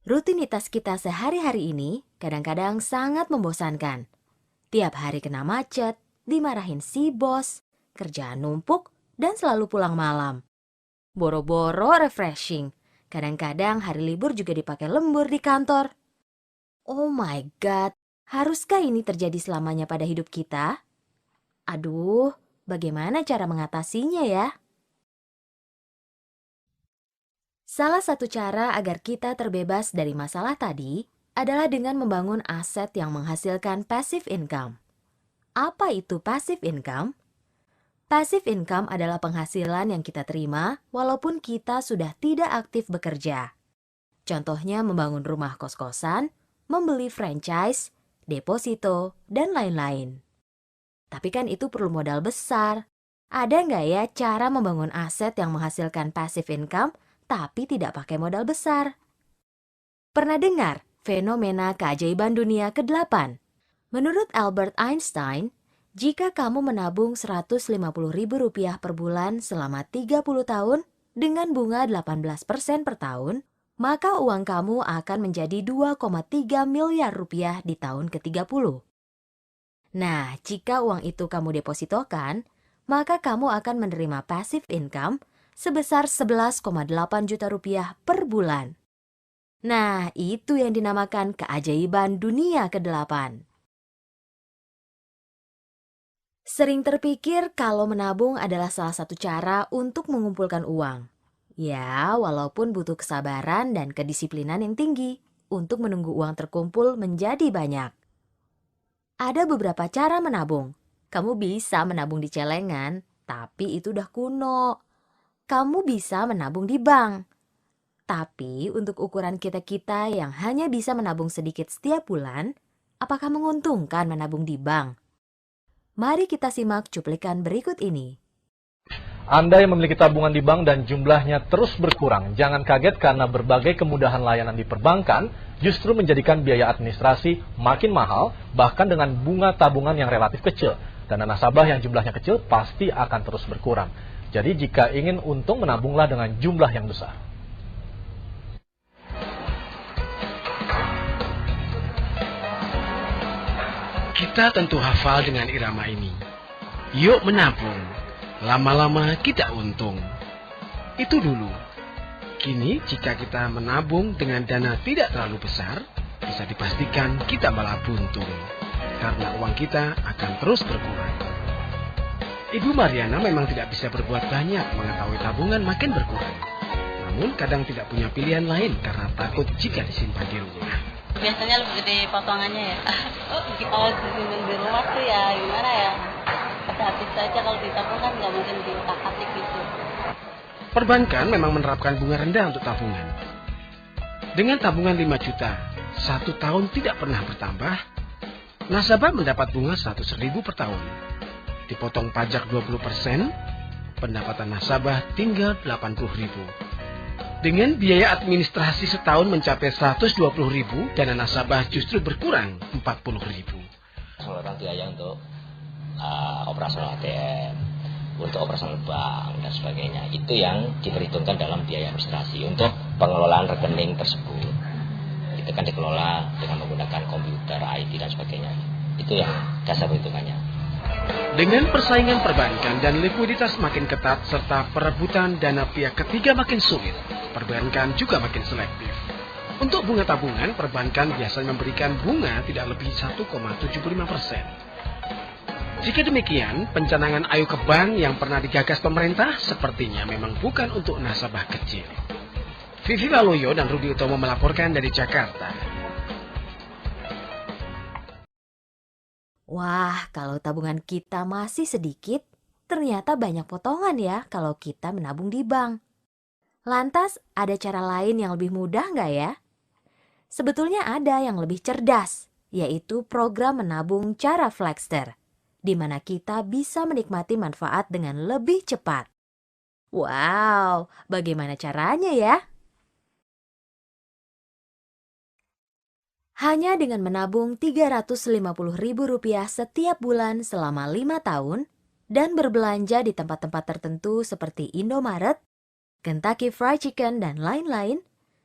Rutinitas kita sehari-hari ini kadang-kadang sangat membosankan. Tiap hari kena macet, dimarahin si bos, kerjaan numpuk, dan selalu pulang malam. Boro-boro refreshing. Kadang-kadang hari libur juga dipakai lembur di kantor. Oh my God, haruskah ini terjadi selamanya pada hidup kita? Aduh, bagaimana cara mengatasinya ya? Salah satu cara agar kita terbebas dari masalah tadi adalah dengan membangun aset yang menghasilkan passive income. Apa itu passive income? Passive income adalah penghasilan yang kita terima walaupun kita sudah tidak aktif bekerja. Contohnya membangun rumah kos-kosan, membeli franchise, deposito, dan lain-lain. Tapi kan itu perlu modal besar. Ada nggak ya cara membangun aset yang menghasilkan passive income tapi tidak pakai modal besar? Pernah dengar fenomena keajaiban dunia ke-8? Menurut Albert Einstein, jika kamu menabung Rp150.000 per bulan selama 30 tahun dengan bunga 18% per tahun, maka uang kamu akan menjadi 2,3 miliar rupiah di tahun ke-30. Nah, jika uang itu kamu depositokan, maka kamu akan menerima passive income sebesar 11,8 juta rupiah per bulan. Nah, itu yang dinamakan keajaiban dunia ke-8. Sering terpikir kalau menabung adalah salah satu cara untuk mengumpulkan uang. Ya, walaupun butuh kesabaran dan kedisiplinan yang tinggi untuk menunggu uang terkumpul menjadi banyak. Ada beberapa cara menabung. Kamu bisa menabung di celengan, tapi itu udah kuno. Kamu bisa menabung di bank. Tapi untuk ukuran kita-kita yang hanya bisa menabung sedikit setiap bulan, apakah menguntungkan menabung di bank? Mari kita simak cuplikan berikut ini. Anda yang memiliki tabungan di bank dan jumlahnya terus berkurang, jangan kaget karena berbagai kemudahan layanan di perbankan justru menjadikan biaya administrasi makin mahal, bahkan dengan bunga tabungan yang relatif kecil. Dan nasabah yang jumlahnya kecil pasti akan terus berkurang. Jadi jika ingin untung, menabunglah dengan jumlah yang besar. Kita tentu hafal dengan irama ini. Yuk menabung. Lama-lama kita untung. Itu dulu. Kini jika kita menabung dengan dana tidak terlalu besar, bisa dipastikan kita malah buntung. Karena uang kita akan terus berkurang. Ibu Mariana memang tidak bisa berbuat banyak mengetahui tabungan makin berkurang. Namun kadang tidak punya pilihan lain karena takut jika disimpan di rumah. Biasanya lebih gede potongannya ya. Kalau disimpan di rumah tuh ya gimana ya? Hati-hati saja kalau ditabung kan nggak mungkin diutak-atik gitu. Perbankan memang menerapkan bunga rendah untuk tabungan. Dengan tabungan 5 juta, 1 tahun tidak pernah bertambah, nasabah mendapat bunga 100.000 per tahun. Dipotong pajak 20%, pendapatan nasabah tinggal 80.000. Dengan biaya administrasi setahun mencapai 120.000, dana nasabah justru berkurang 40.000. Pengeluaran biaya untuk operasional ATM, untuk operasional bank dan sebagainya, itu yang diperhitungkan dalam biaya administrasi. Untuk pengelolaan rekening tersebut, itu kan dikelola dengan menggunakan komputer, IT dan sebagainya. Itu yang dasar perhitungannya. Dengan persaingan perbankan dan likuiditas makin ketat serta perebutan dana pihak ketiga makin sulit, perbankan juga makin selektif. Untuk bunga tabungan, perbankan biasanya memberikan bunga tidak lebih 1,75%. Jika demikian, pencanangan ayo ke bank yang pernah digagas pemerintah sepertinya memang bukan untuk nasabah kecil. Vivi Waluyo dan Rudi Utomo melaporkan dari Jakarta. Wah, kalau tabungan kita masih sedikit, ternyata banyak potongan ya kalau kita menabung di bank. Lantas, ada cara lain yang lebih mudah nggak ya? Sebetulnya ada yang lebih cerdas, yaitu program menabung cara Flexter, di mana kita bisa menikmati manfaat dengan lebih cepat. Wow, bagaimana caranya ya? Hanya dengan menabung Rp350.000 setiap bulan selama 5 tahun dan berbelanja di tempat-tempat tertentu seperti Indomaret, Kentucky Fried Chicken, dan lain-lain,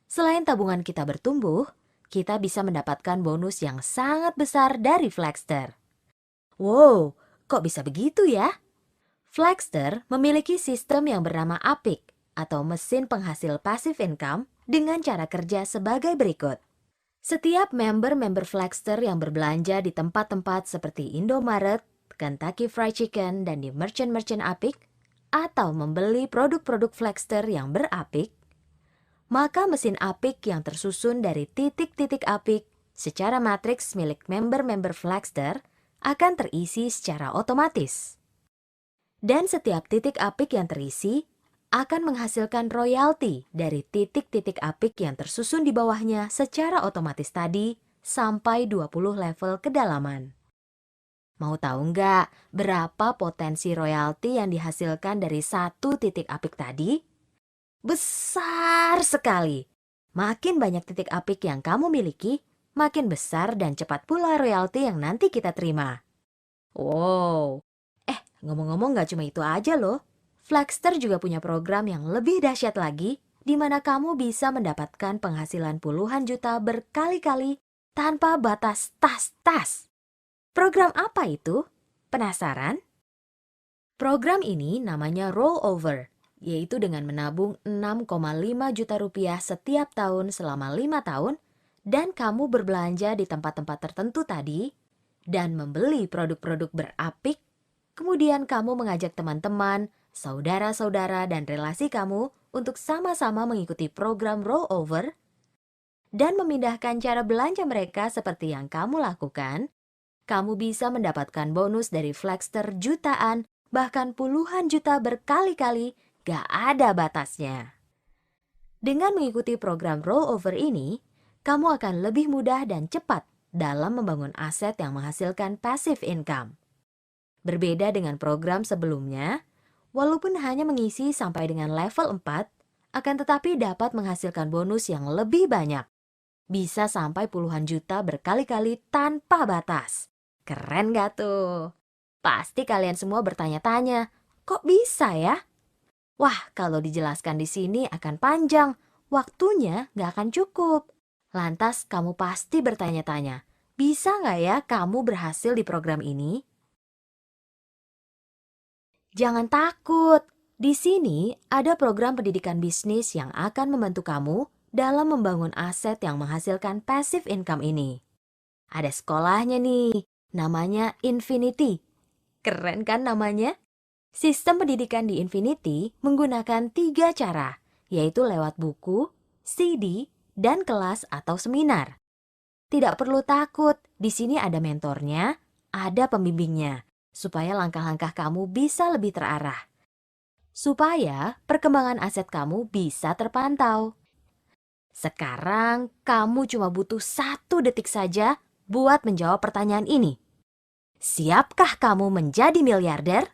Selain tabungan kita bertumbuh, kita bisa mendapatkan bonus yang sangat besar dari Flagster. Wow, kok bisa begitu ya? Flagster memiliki sistem yang bernama APIC atau mesin penghasil passive income dengan cara kerja sebagai berikut. Setiap member Flagster yang berbelanja di tempat-tempat seperti Indomaret, Kentucky Fried Chicken, dan di merchant-merchant APIC, atau membeli produk-produk Flagster yang berAPIC, maka mesin APIC yang tersusun dari titik-titik APIC secara matriks milik member Flagster akan terisi secara otomatis. Dan setiap titik APIC yang terisi akan menghasilkan royalti dari titik-titik APIC yang tersusun di bawahnya secara otomatis tadi sampai 20 level kedalaman. Mau tahu nggak berapa potensi royalti yang dihasilkan dari satu titik APIC tadi? Besar sekali. Makin banyak titik APIC yang kamu miliki, makin besar dan cepat pula royalti yang nanti kita terima. Wow, ngomong-ngomong nggak cuma itu aja loh. Flagster juga punya program yang lebih dahsyat lagi, di mana kamu bisa mendapatkan penghasilan puluhan juta berkali-kali tanpa batas tas-tas. Program apa itu? Penasaran? Program ini namanya rollover, yaitu dengan menabung 6,5 juta rupiah setiap tahun selama 5 tahun, dan kamu berbelanja di tempat-tempat tertentu tadi, dan membeli produk-produk berAPIC, kemudian kamu mengajak teman-teman, saudara-saudara, dan relasi kamu untuk sama-sama mengikuti program rollover, dan memindahkan cara belanja mereka seperti yang kamu lakukan, kamu bisa mendapatkan bonus dari Flagster jutaan, bahkan puluhan juta berkali-kali, gak ada batasnya. Dengan mengikuti program rollover ini, kamu akan lebih mudah dan cepat dalam membangun aset yang menghasilkan passive income. Berbeda dengan program sebelumnya, walaupun hanya mengisi sampai dengan level 4, akan tetapi dapat menghasilkan bonus yang lebih banyak. Bisa sampai puluhan juta berkali-kali tanpa batas. Keren gak tuh? Pasti kalian semua bertanya-tanya, kok bisa ya? Wah, kalau dijelaskan di sini akan panjang, waktunya gak akan cukup. Lantas kamu pasti bertanya-tanya, bisa gak ya kamu berhasil di program ini? Jangan takut, di sini ada program pendidikan bisnis yang akan membantu kamu dalam membangun aset yang menghasilkan passive income ini. Ada sekolahnya nih, namanya Infinity. Keren kan namanya? Sistem pendidikan di Infinity menggunakan 3 cara, yaitu lewat buku, CD, dan kelas atau seminar. Tidak perlu takut, di sini ada mentornya, ada pembimbingnya, supaya langkah-langkah kamu bisa lebih terarah. Supaya perkembangan aset kamu bisa terpantau. Sekarang kamu cuma butuh 1 detik saja buat menjawab pertanyaan ini. Siapkah kamu menjadi miliarder?